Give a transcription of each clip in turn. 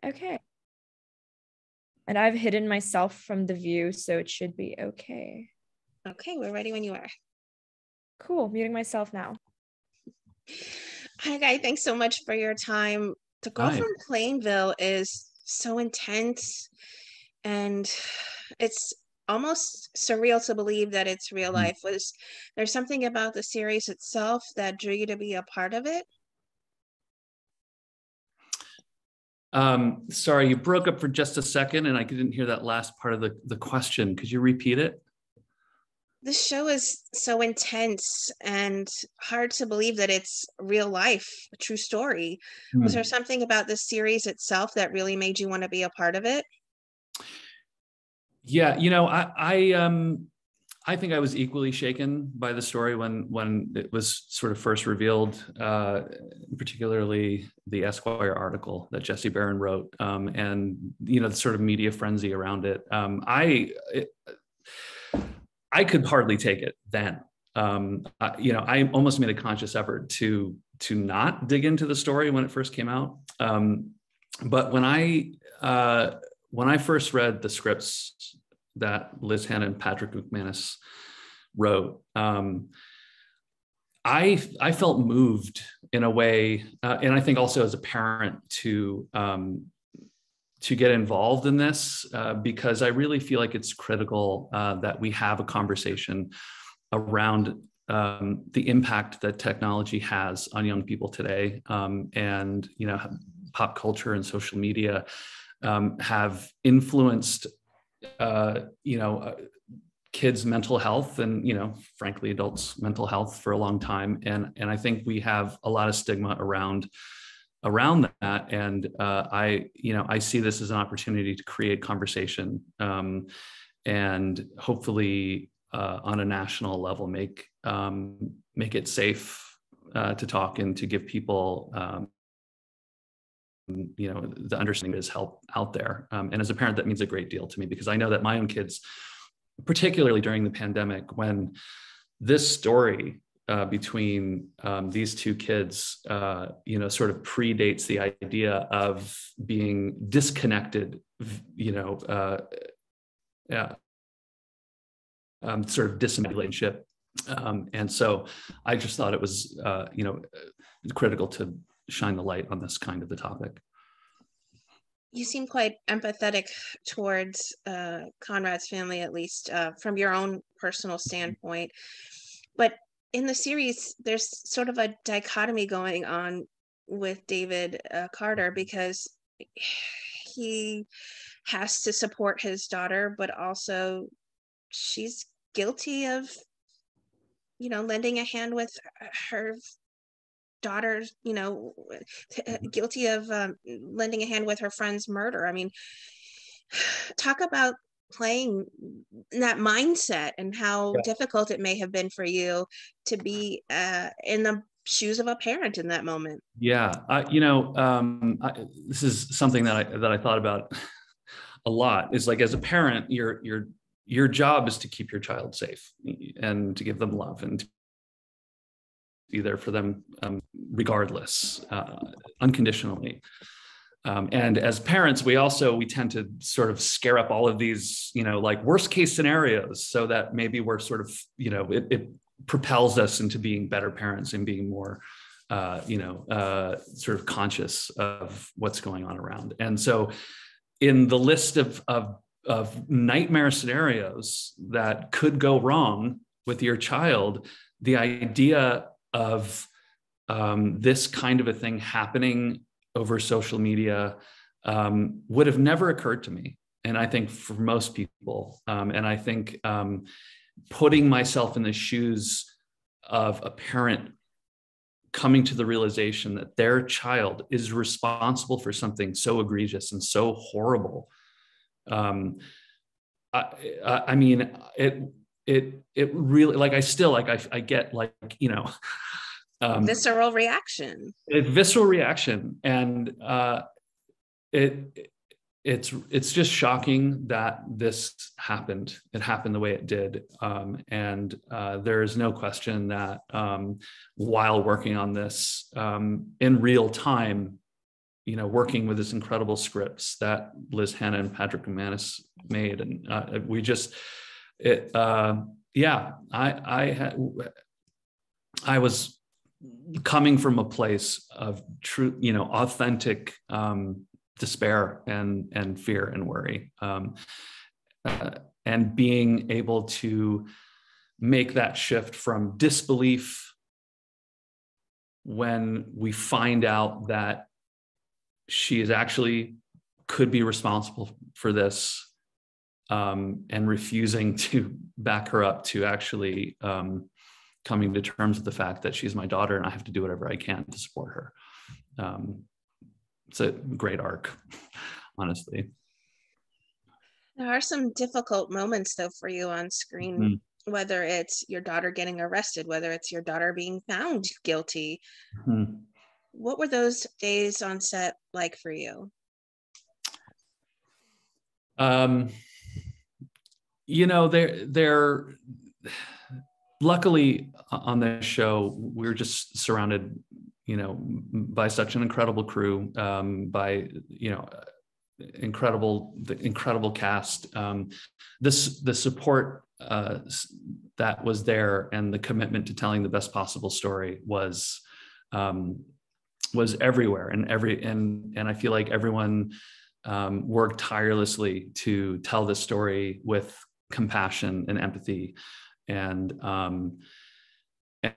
Okay. And I've hidden myself from the view, so it should be okay. Okay, we're ready when you are. Cool. Muting myself now. Hi, Guy. Thanks so much for your time. The Girl Hi. from Plainville is so intense, and it's almost surreal to believe that it's real life. Was there something about the series itself that drew you to be a part of it? Sorry, you broke up for just a second and I didn't hear that last part of the question. Could you repeat it? This show is so intense and hard to believe that it's real life, a true story. Was there something about the series itself that really made you want to be a part of it? Yeah, I think I was equally shaken by the story when it was sort of first revealed, particularly the Esquire article that Jesse Barron wrote, and the sort of media frenzy around it. I could hardly take it then. I almost made a conscious effort to not dig into the story when it first came out. But when I first read the scripts that Liz Hannah and Patrick McManus wrote, I felt moved in a way, and I think also as a parent to get involved in this, because I really feel like it's critical that we have a conversation around the impact that technology has on young people today, and pop culture and social media have influenced kids' mental health and frankly adults' mental health for a long time, and I think we have a lot of stigma around that, and I see this as an opportunity to create conversation, and hopefully on a national level make it safe to talk and to give people the understanding is help out there. And as a parent, that means a great deal to me, because I know that my own kids, particularly during the pandemic, when this story between these two kids, sort of predates the idea of being disconnected, sort of disembodied. And so I just thought it was, critical to shine the light on this kind of the topic. You seem quite empathetic towards Conrad's family, at least from your own personal standpoint. But in the series, there's sort of a dichotomy going on with David Carter, because he has to support his daughter, but also she's guilty of, lending a hand with her daughter's, guilty of lending a hand with her friend's murder. I mean, talk about playing that mindset and how difficult it may have been for you to be in the shoes of a parent in that moment. Yeah, this is something that I thought about a lot. Is like, as a parent, your job is to keep your child safe and to give them love and to be there for them, regardless, unconditionally. And as parents, we tend to sort of scare up all of these, like worst case scenarios, so that maybe we're sort of, it propels us into being better parents and being more, sort of conscious of what's going on around. And so in the list of nightmare scenarios that could go wrong with your child, the idea of this kind of a thing happening over social media would have never occurred to me. And I think for most people, and I think putting myself in the shoes of a parent coming to the realization that their child is responsible for something so egregious and so horrible. I mean, it really, like, I get, like, visceral reaction. And it's just shocking that this happened. It happened the way it did. And there is no question that while working on this in real time, working with this incredible scripts that Liz Hanna and Patrick Manis made. And I was coming from a place of true, authentic despair and fear and worry, and being able to make that shift from disbelief when we find out that she is actually could be responsible for this, and refusing to back her up, to actually coming to terms with the fact that she's my daughter and I have to do whatever I can to support her. It's a great arc, honestly. There are some difficult moments though for you on screen, mm-hmm. whether it's your daughter getting arrested, whether it's your daughter being found guilty. Mm-hmm. What were those days on set like for you? They're luckily on this show, we're just surrounded, by such an incredible crew, by, the incredible cast. The support that was there, and the commitment to telling the best possible story was everywhere, and I feel like everyone worked tirelessly to tell this story with compassion and empathy. And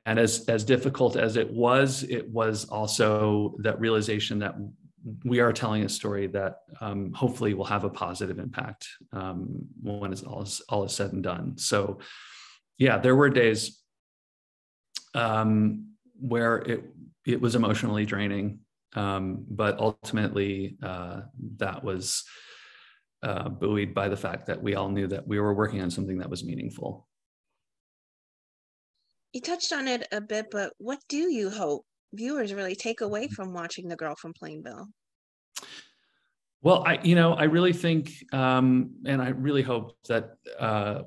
as difficult as it was also that realization that we are telling a story that hopefully will have a positive impact when it's all is said and done. So yeah, there were days where it was emotionally draining, but ultimately that was buoyed by the fact that we all knew that we were working on something that was meaningful. You touched on it a bit, but what do you hope viewers really take away from watching The Girl from Plainville? Well, I really think, and I really hope that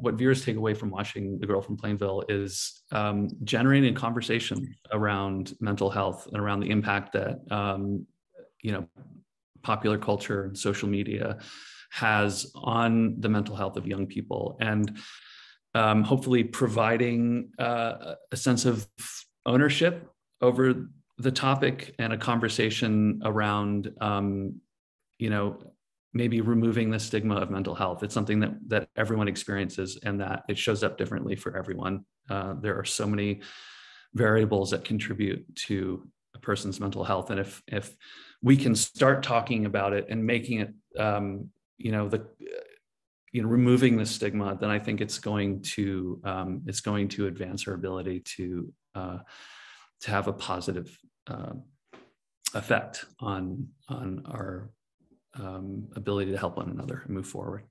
what viewers take away from watching The Girl from Plainville is generating a conversation around mental health and around the impact that, popular culture and social media has on the mental health of young people, and hopefully providing a sense of ownership over the topic and a conversation around, maybe removing the stigma of mental health. It's something that everyone experiences, and that it shows up differently for everyone. There are so many variables that contribute to a person's mental health. And if we can start talking about it and making it, removing the stigma, then I think it's going to advance our ability to have a positive effect on our ability to help one another and move forward.